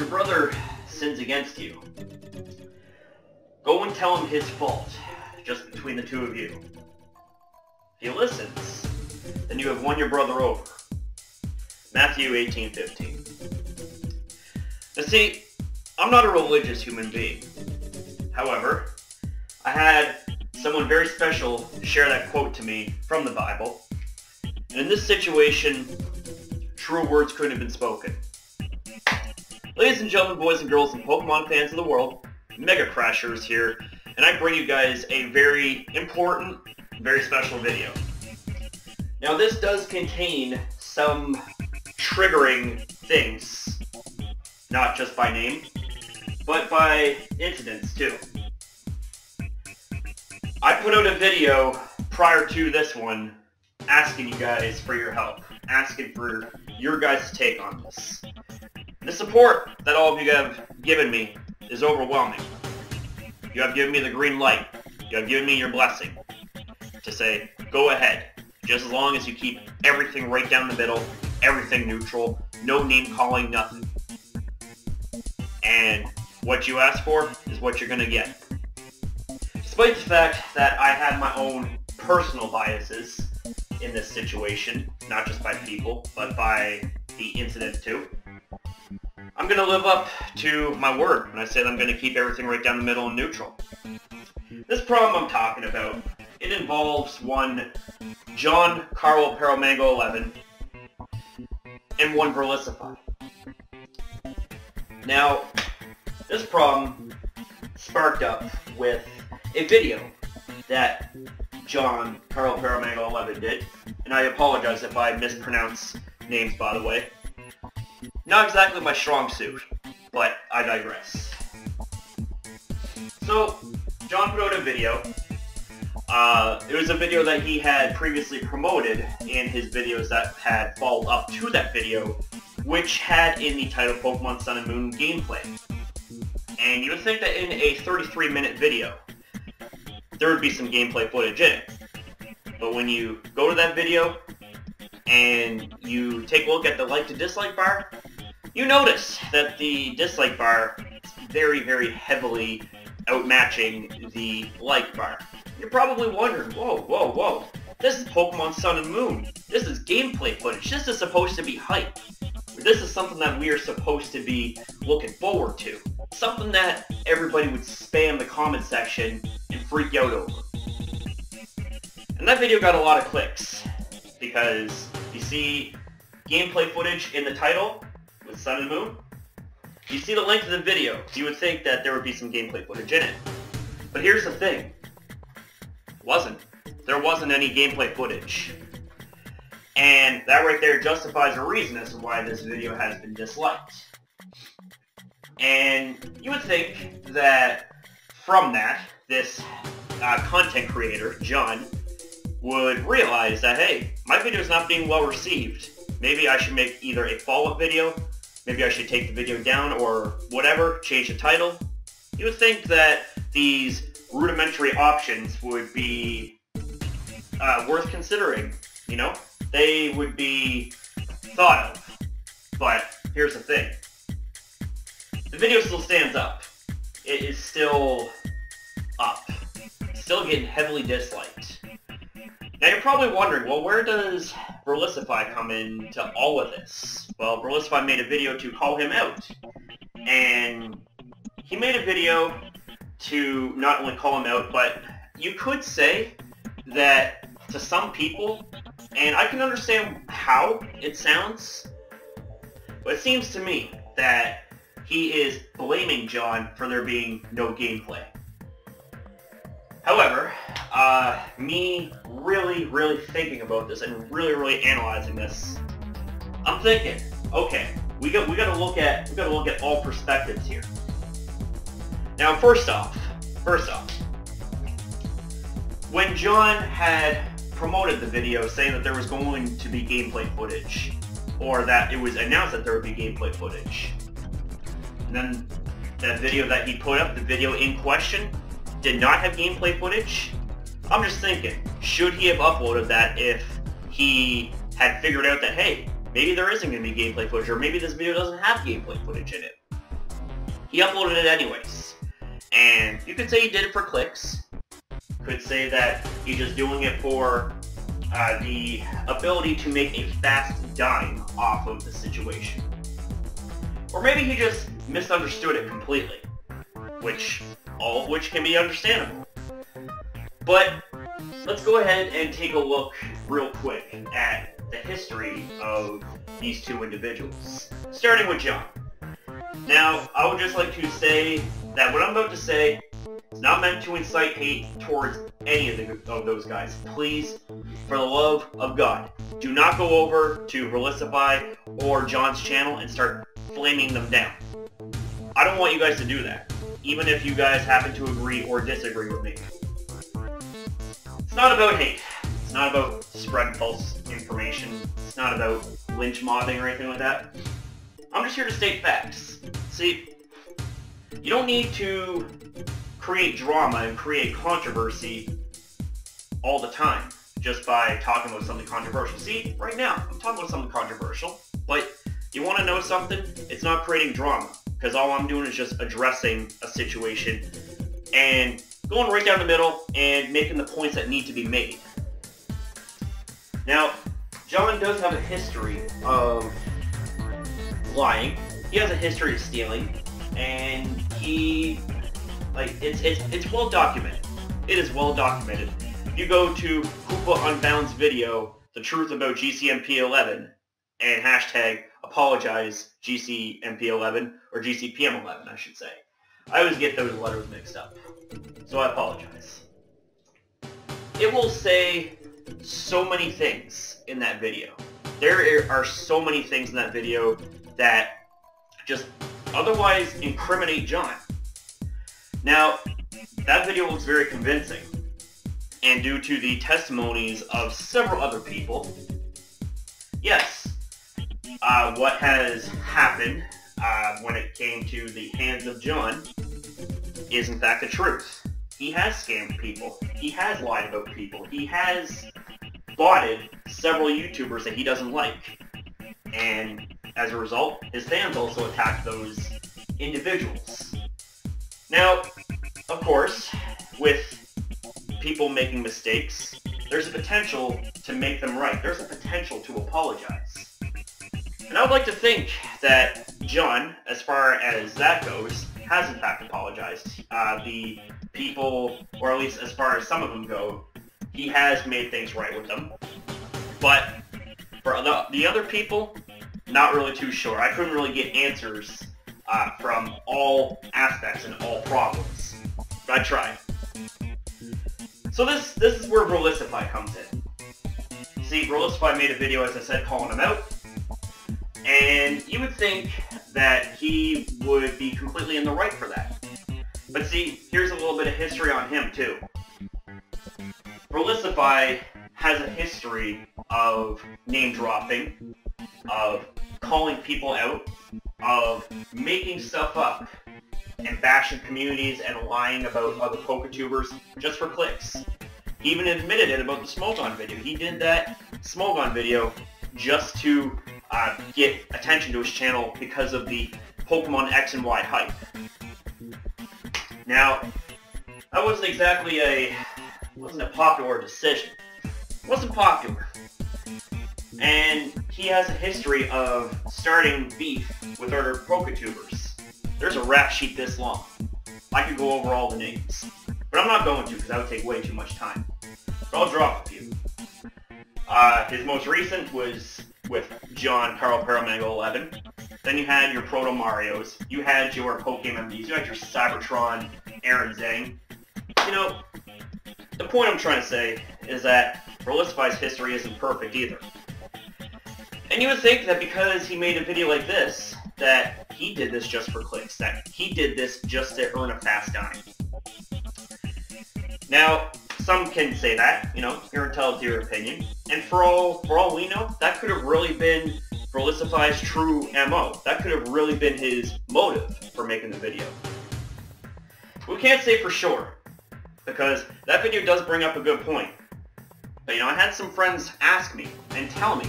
your brother sins against you, go and tell him his fault, just between the two of you. If he listens, then you have won your brother over. Matthew 18:15. Now see, I'm not a religious human being. However, I had someone very special share that quote to me from the Bible. And in this situation, truer words couldn't have been spoken. Ladies and gentlemen, boys and girls, and Pokemon fans of the world, Mega Crashers here, and I bring you guys a very important, very special video. Now this does contain some triggering things, not just by name, but by incidents too. I put out a video prior to this one asking you guys for your help, asking for your guys' take on this. The support that all of you have given me is overwhelming. You have given me the green light. You have given me your blessing to say, go ahead, just as long as you keep everything right down the middle, everything neutral, no name calling, nothing. And what you ask for is what you're going to get. Despite the fact that I have my own personal biases in this situation, not just by people, but by the incident too, I'm going to live up to my word when I say that I'm going to keep everything right down the middle and neutral. This problem I'm talking about, it involves one John Carlo Paramango 11 and one Verlisify. Now, this problem sparked up with a video that John Carlo Paramango 11 did, and I apologize if I mispronounce names, by the way. Not exactly my strong suit, but I digress. So, John put out a video. It was a video that he had previously promoted in his videos that had followed up to that video, which had in the title Pokemon Sun and Moon gameplay. And you would think that in a 33-minute video, there would be some gameplay footage in it. But when you go to that video and you take a look at the like to dislike bar, you notice that the dislike bar is very, very heavily outmatching the like bar. You're probably wondering, whoa, this is Pokemon Sun and Moon. This is gameplay footage. This is supposed to be hype. This is something that we are supposed to be looking forward to. Something that everybody would spam the comment section and freak out over. And that video got a lot of clicks, because you see gameplay footage in the title with Sun and Moon. You see the length of the video, you would think that there would be some gameplay footage in it. But here's the thing. There wasn't any gameplay footage. And that right there justifies a reason as to why this video has been disliked. And you would think that from that, this content creator, John, would realize that, hey, my video is not being well received. Maybe I should make either a follow-up video, maybe I should take the video down or whatever, change the title. You would think that these rudimentary options would be worth considering, you know? They would be thought of. But here's the thing. The video still stands up. It is still up. It's still getting heavily disliked. Now you're probably wondering, well, where does Verlisify come into all of this? Well, Verlisify made a video to call him out. And he made a video to not only call him out, but you could say that to some people, and I can understand how it sounds, but it seems to me that he is blaming John for there being no gameplay. However, me really thinking about this and really analyzing this, I'm thinking, okay, we gotta look at all perspectives here. Now, first off, when John had promoted the video saying that there was going to be gameplay footage, or that it was announced that there would be gameplay footage, and then that video that he put up, the video in question, did not have gameplay footage, I'm just thinking, should he have uploaded that if he had figured out that, hey, maybe there isn't going to be gameplay footage, or maybe this video doesn't have gameplay footage in it? he uploaded it anyways. And you could say he did it for clicks. Could say that he's just doing it for the ability to make a fast dime off of the situation. Or maybe he just misunderstood it completely, all of which can be understandable. But let's go ahead and take a look real quick at the history of these two individuals, starting with John. Now, I would just like to say that what I'm about to say is not meant to incite hate towards any of those guys. Please, for the love of God, do not go over to Relisify or John's channel and start flaming them down. I don't want you guys to do that, even if you guys happen to agree or disagree with me. It's not about hate. It's not about spreading false information. It's not about lynch mobbing or anything like that. I'm just here to state facts. See, you don't need to create drama and create controversy all the time just by talking about something controversial. See, right now, I'm talking about something controversial, but you want to know something? It's not creating drama, because all I'm doing is just addressing a situation and going right down the middle and making the points that need to be made. Now, John does have a history of lying. He has a history of stealing, and it's well documented. It is well documented. If you go to Hoopa Unbound's video, The Truth About GCMP11, and hashtag apologize GCMP11, or GCPM11, I should say. I always get those letters mixed up, so I apologize. It will say so many things in that video. There are so many things in that video that just otherwise incriminate John. Now, that video looks very convincing, and due to the testimonies of several other people, yes, what has happened when it came to the hands of John is in fact the truth. He has scammed people. He has lied about people. He has botted several YouTubers that he doesn't like. And as a result, his fans also attack those individuals. Now, of course, with people making mistakes, there's a potential to make them right. There's a potential to apologize. And I would like to think that John, as far as that goes, has in fact apologized. The people, or at least as far as some of them go, he has made things right with them. But for the other people, not really too sure. I couldn't really get answers from all aspects and all problems. But I tried. So this is where Relisify comes in. See, Relisify made a video, as I said, calling him out. And you would think that he would be completely in the right for that. But see, here's a little bit of history on him too. Relisify has a history of name dropping, of calling people out, of making stuff up, and bashing communities and lying about other PokeTubers just for clicks. He even admitted it about the Smogon video. He did that Smogon video just to get attention to his channel because of the Pokemon X and Y hype. Now, that wasn't exactly a popular decision. It wasn't popular. And he has a history of starting beef with other PokeTubers. There's a rap sheet this long. I could go over all the names. But I'm not going to because that would take way too much time. But I'll drop a few. His most recent was with John Carl Paramango 11. Then you had your Proto Marios. You had your PokeMMDs. You had your Cybertron, Aaron Zhang. You know, the point I'm trying to say is that Relisify's history isn't perfect either. And you would think that because he made a video like this, that he did this just for clicks, that he did this just to earn a fast dime. Now, some can say that, you know, you're entitled to your opinion, and for all we know, that could have really been Relisify's true MO. That could have really been his motive for making the video. We can't say for sure, because that video does bring up a good point. But you know, I had some friends ask me and tell me,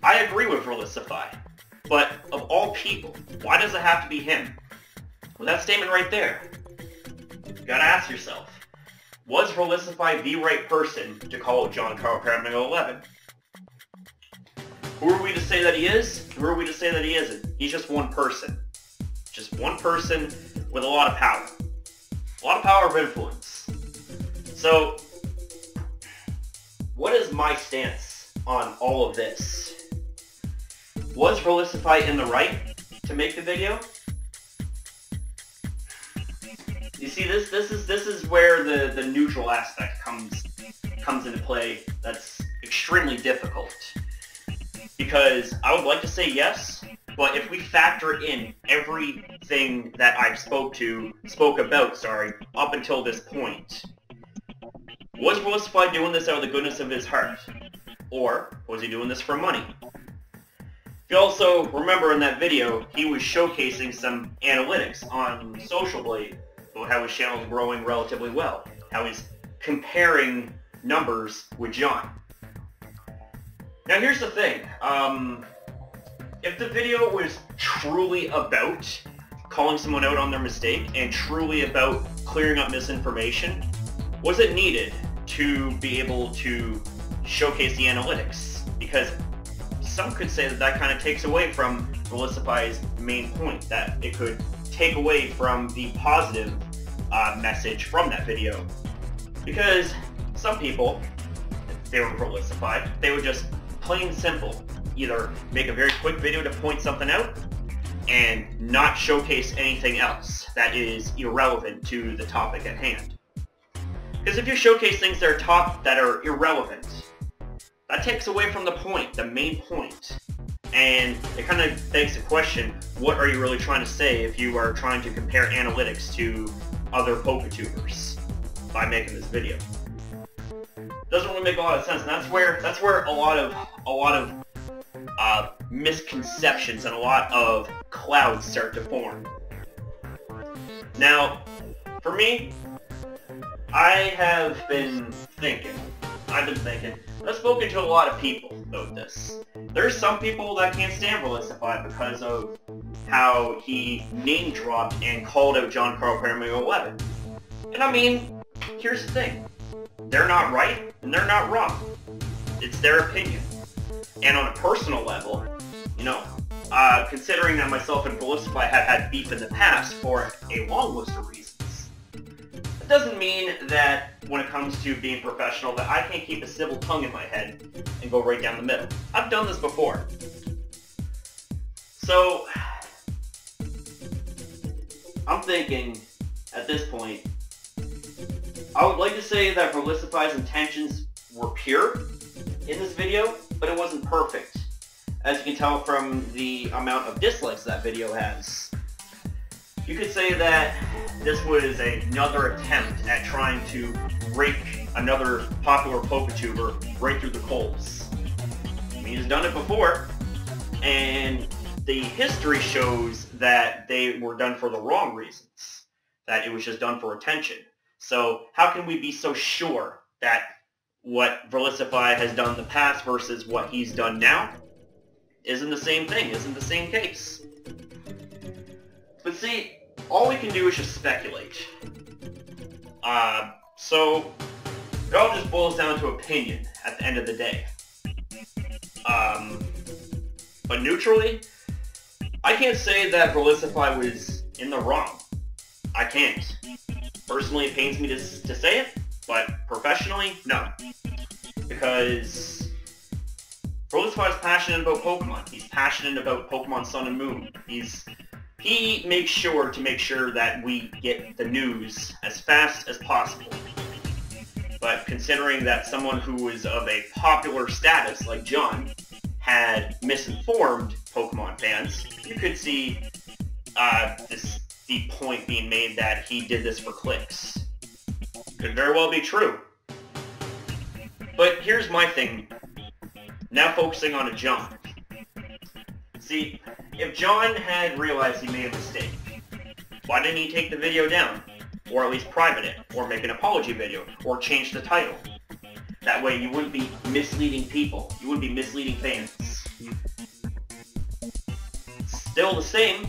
I agree with Relisify, but of all people, why does it have to be him? With that statement right there, you gotta ask yourself, was Verlisify the right person to call John Carl Cravengo 11? Who are we to say that he is? Who are we to say that he isn't? He's just one person. Just one person with a lot of power. A lot of power of influence. So, what is my stance on all of this? Was Verlisify in the right to make the video? You see, this is where the neutral aspect comes into play. That's extremely difficult. Because I would like to say yes, but if we factor in everything that I've spoke about, up until this point, was Verlisify doing this out of the goodness of his heart? Or was he doing this for money? If you also remember in that video, he was showcasing some analytics on Social Blade about how his channel is growing relatively well, how he's comparing numbers with John. Now here's the thing, if the video was truly about calling someone out on their mistake and truly about clearing up misinformation, was it needed to be able to showcase the analytics? Because some could say that that kind of takes away from Verlisify's main point, that it could take away from the positive message from that video. Because some people, if they were Verlisify, they would just plain and simple either make a very quick video to point something out and not showcase anything else that is irrelevant to the topic at hand. Because if you showcase things that are irrelevant, that takes away from the point, the main point. And it kind of begs the question, what are you really trying to say if you are trying to compare analytics to other PokeTubers by making this video? Doesn't really make a lot of sense, and that's where a lot of misconceptions and a lot of clouds start to form. Now, for me, I've been thinking, I've spoken to a lot of people about this. There's some people that can't stand Verlisify because of how he name-dropped and called out John Carl Cravengo 11. And I mean, here's the thing. They're not right, and they're not wrong. It's their opinion. And on a personal level, you know, considering that myself and Verlisify have had beef in the past for a long list of reasons, it doesn't mean that when it comes to being professional that I can't keep a civil tongue in my head and go right down the middle. I've done this before. So, I'm thinking, at this point, I would like to say that Verlisify's intentions were pure in this video, but it wasn't perfect, as you can tell from the amount of dislikes that video has. You could say that this was another attempt at trying to rake another popular PokeTuber right through the coals. I mean, he's done it before, and the history shows that they were done for the wrong reasons, that it was just done for attention. So how can we be so sure that what Verlisify has done in the past versus what he's done now isn't the same thing, isn't the same case? But see, all we can do is just speculate. So it all just boils down to opinion at the end of the day. But neutrally, I can't say that Verlisify was in the wrong. I can't. Personally, it pains me to say it, but professionally, no. Because Verlisify is passionate about Pokemon. He's passionate about Pokemon Sun and Moon. He makes sure that we get the news as fast as possible. But considering that someone who is of a popular status like John had misinformed Pokemon fans, you could see the point being made that he did this for clicks. Could very well be true. But here's my thing, now focusing on a John. See, if John had realized he made a mistake, why didn't he take the video down? Or at least private it, or make an apology video, or change the title? That way you wouldn't be misleading people, you wouldn't be misleading fans. Still the same,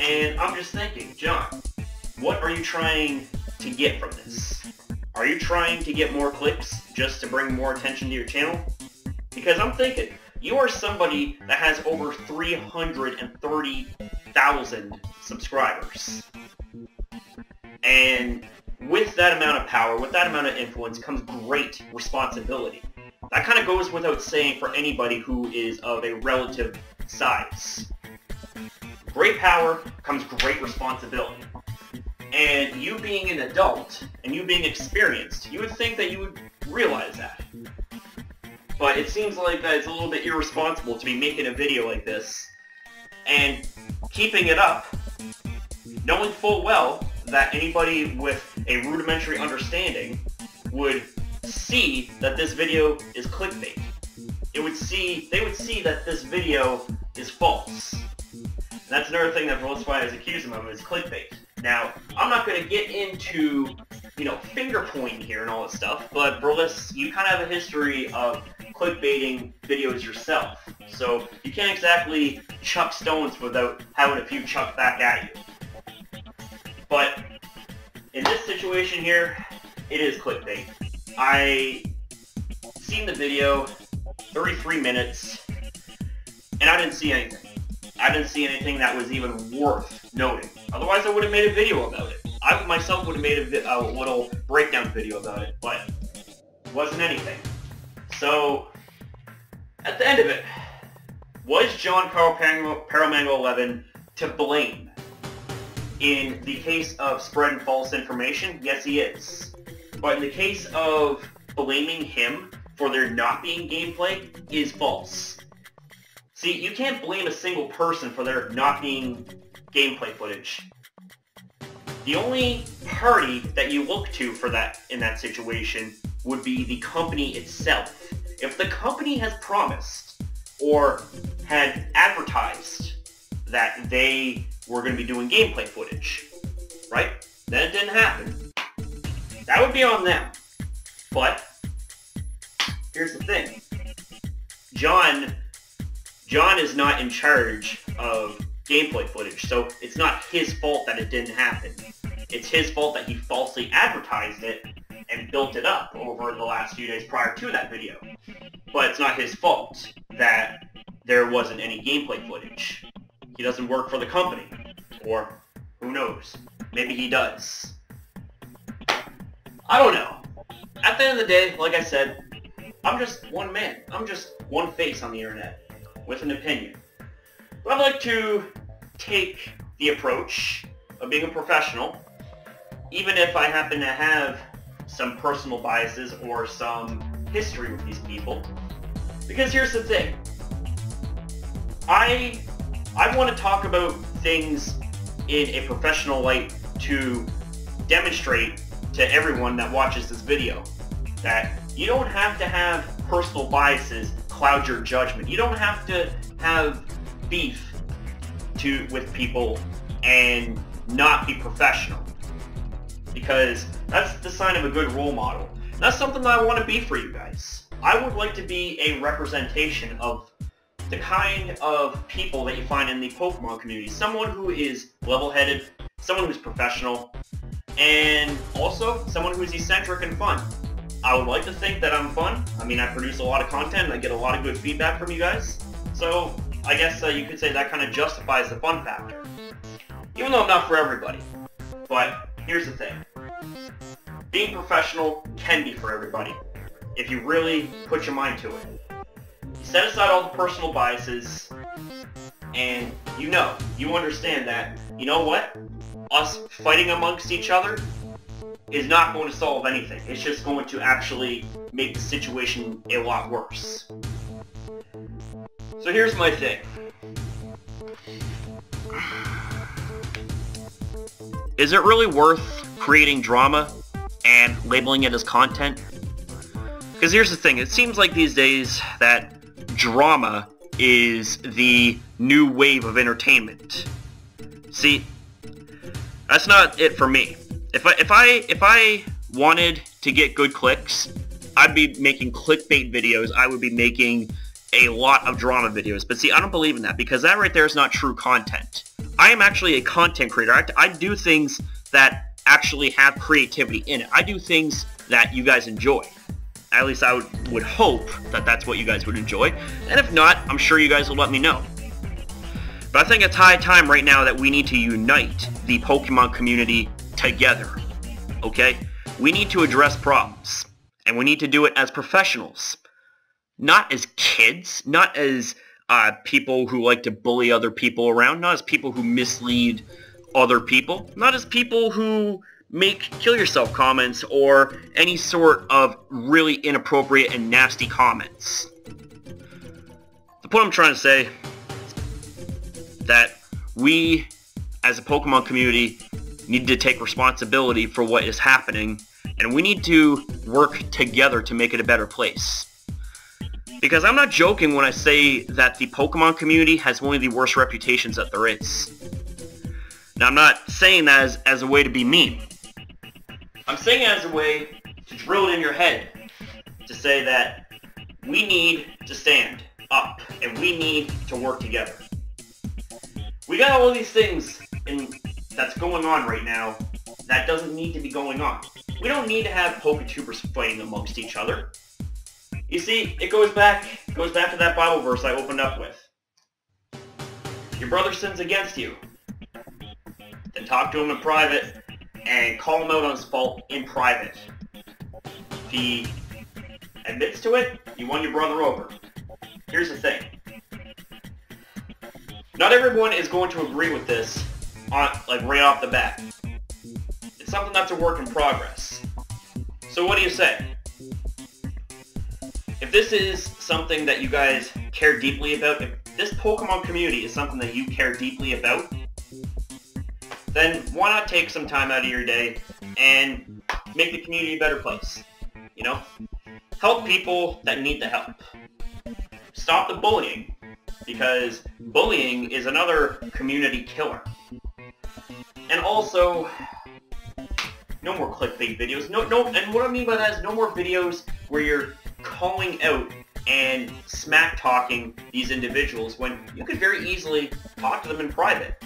And I'm just thinking, John, what are you trying to get from this? Are you trying to get more clicks just to bring more attention to your channel? Because I'm thinking, you are somebody that has over 330,000 subscribers. And with that amount of power, with that amount of influence, comes great responsibility. That kind of goes without saying for anybody who is of a relative size. Great power comes great responsibility. And you being an adult, and you being experienced, you would think that you would realize that. But it seems like that it's a little bit irresponsible to be making a video like this, and keeping it up, knowing full well that anybody with a rudimentary understanding would see that this video is clickbait. They would see that this video is false. And that's another thing that Brillis has accused him of, is clickbait. Now, I'm not going to get into, finger pointing here and all that stuff, but Brillis, you kind of have a history of clickbaiting videos yourself, so you can't exactly chuck stones without having a few chucked back at you. But in this situation here, it is clickbait. I seen the video, 33 minutes, and I didn't see anything. I didn't see anything that was even worth noting. Otherwise, I would have made a video about it. I myself would have made a little breakdown video about it, but it wasn't anything. So, at the end of it, was John Carl Paramango 11 to blame in the case of spreading false information? Yes, he is. But in the case of blaming him for there not being gameplay is false. See, you can't blame a single person for there not being gameplay footage. The only party that you look to for that in that situation would be the company itself. If the company has promised or had advertised that they were going to be doing gameplay footage, right? Then it didn't happen. That would be on them. But here's the thing. John is not in charge of gameplay footage, so it's not his fault that it didn't happen. It's his fault that he falsely advertised it and built it up over the last few days prior to that video. But it's not his fault that there wasn't any gameplay footage. He doesn't work for the company. Or, who knows, maybe he does. I don't know. At the end of the day, like I said, I'm just one man. I'm just one face on the internet with an opinion. But I'd like to take the approach of being a professional, even if I happen to have some personal biases or some history with these people. Because here's the thing. I want to talk about things in a professional light to demonstrate to everyone that watches this video that you don't have to have personal biases cloud your judgment. You don't have to have beef with people and not be professional, because that's the sign of a good role model. And that's something that I want to be for you guys. I would like to be a representation of the kind of people that you find in the Pokemon community. Someone who is level-headed, someone who's professional, and also someone who's eccentric and fun. I would like to think that I'm fun. I mean, I produce a lot of content and I get a lot of good feedback from you guys. So I guess you could say that kind of justifies the fun factor. Even though I'm not for everybody. But here's the thing. Being professional can be for everybody, if you really put your mind to it. You set aside all the personal biases, and you understand that, you know what? Us fighting amongst each other is not going to solve anything. It's just going to actually make the situation a lot worse. So here's my thing. Is it really worth creating drama and labeling it as content? Because here's the thing, it seems like these days that drama is the new wave of entertainment. See, that's not it for me. If I wanted to get good clicks, I'd be making clickbait videos. I would be making a lot of drama videos. But see, I don't believe in that, because that right there is not true content. I am actually a content creator. I do things that actually have creativity in it. I do things that you guys enjoy. At least I would hope that that's what you guys would enjoy. And if not, I'm sure you guys will let me know. But I think it's high time right now that we need to unite the Pokemon community together. Okay? We need to address problems. And we need to do it as professionals. Not as kids. Not as people who like to bully other people around. Not as people who mislead other people. Not as people who make kill yourself comments or any sort of really inappropriate and nasty comments. The point I'm trying to say is that we, as a Pokemon community, need to take responsibility for what is happening, and we need to work together to make it a better place. Because I'm not joking when I say that the Pokemon community has one of the worst reputations that there is. Now, I'm not saying that as a way to be mean. I'm saying it as a way to drill it in your head to say that we need to stand up and we need to work together. We got all of these things that's going on right now that doesn't need to be going on. We don't need to have Poketubers fighting amongst each other. You see, it goes back to that Bible verse I opened up with. Your brother sins against you. Then talk to him in private and call him out on his fault in private. If he admits to it, you won your brother over. Here's the thing. Not everyone is going to agree with this right off the bat. It's something that's a work in progress. So what do you say? If this is something that you guys care deeply about, if this Pokemon community is something that you care deeply about, then why not take some time out of your day and make the community a better place? You know? Help people that need the help. Stop the bullying, because bullying is another community killer. And also, no more clickbait videos. And what I mean by that is no more videos where you're calling out and smack-talking these individuals when you could very easily talk to them in private.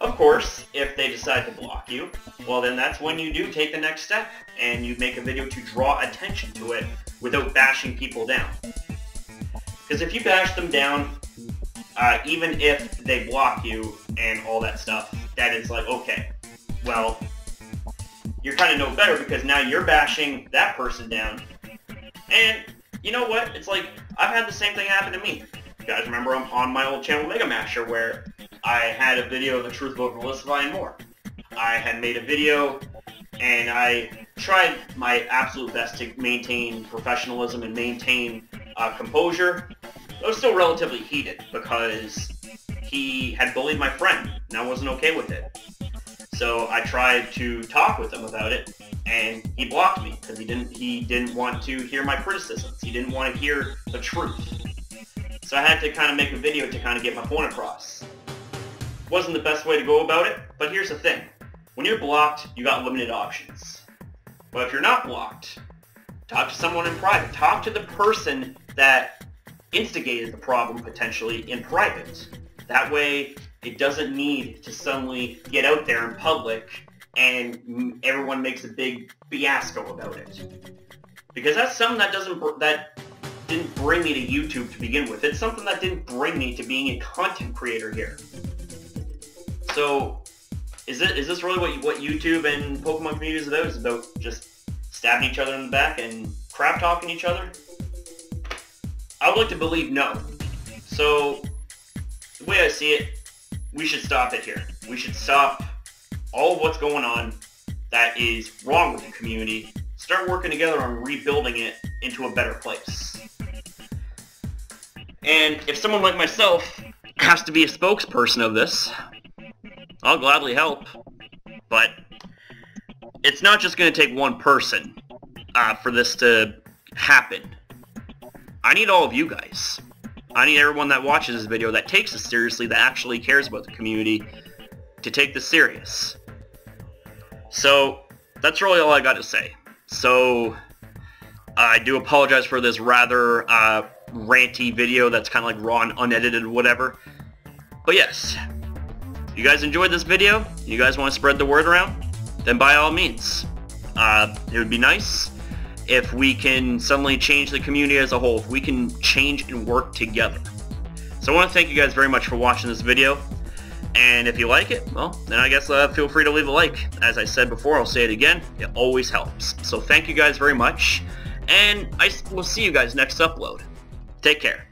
Of course, if they decide to block you, well then that's when you do take the next step and you make a video to draw attention to it without bashing people down. Because if you bash them down, even if they block you and all that stuff, that is like, okay, well, you're kind of no better because now you're bashing that person down. And you know what? It's like, I've had the same thing happen to me. You guys remember on my old channel, Mega Masher, where I had a video of the truth about Melissavi and more. I had made a video, and I tried my absolute best to maintain professionalism and maintain composure. I was still relatively heated because he had bullied my friend, and I wasn't okay with it. So I tried to talk with him about it, and he blocked me because he didn't want to hear my criticisms. He didn't want to hear the truth. So I had to kind of make a video to kind of get my point across. Wasn't the best way to go about it, but here's the thing. When you're blocked, you got limited options. But if you're not blocked, talk to someone in private. Talk to the person that instigated the problem potentially in private. That way, it doesn't need to suddenly get out there in public and everyone makes a big fiasco about it. Because that's something that didn't bring me to YouTube to begin with. It's something that didn't bring me to being a content creator here. So, is this really what YouTube and Pokemon community is about? Is it about just stabbing each other in the back and crap talking each other? I would like to believe no. So, the way I see it, we should stop it here. We should stop all of what's going on that is wrong with the community, start working together on rebuilding it into a better place. And if someone like myself has to be a spokesperson of this, I'll gladly help. But it's not just going to take one person for this to happen. I need all of you guys. I need everyone that watches this video that takes this seriously, that actually cares about the community, to take this serious. So, that's really all I got to say. So, I do apologize for this rather ranty video that's kind of like raw and unedited or whatever. But yes, you guys enjoyed this video, you guys want to spread the word around, then by all means. It would be nice if we can suddenly change the community as a whole, if we can change and work together. So I want to thank you guys very much for watching this video, and if you like it, well, then I guess feel free to leave a like. As I said before, I'll say it again, it always helps. So thank you guys very much, and I will see you guys next upload. Take care.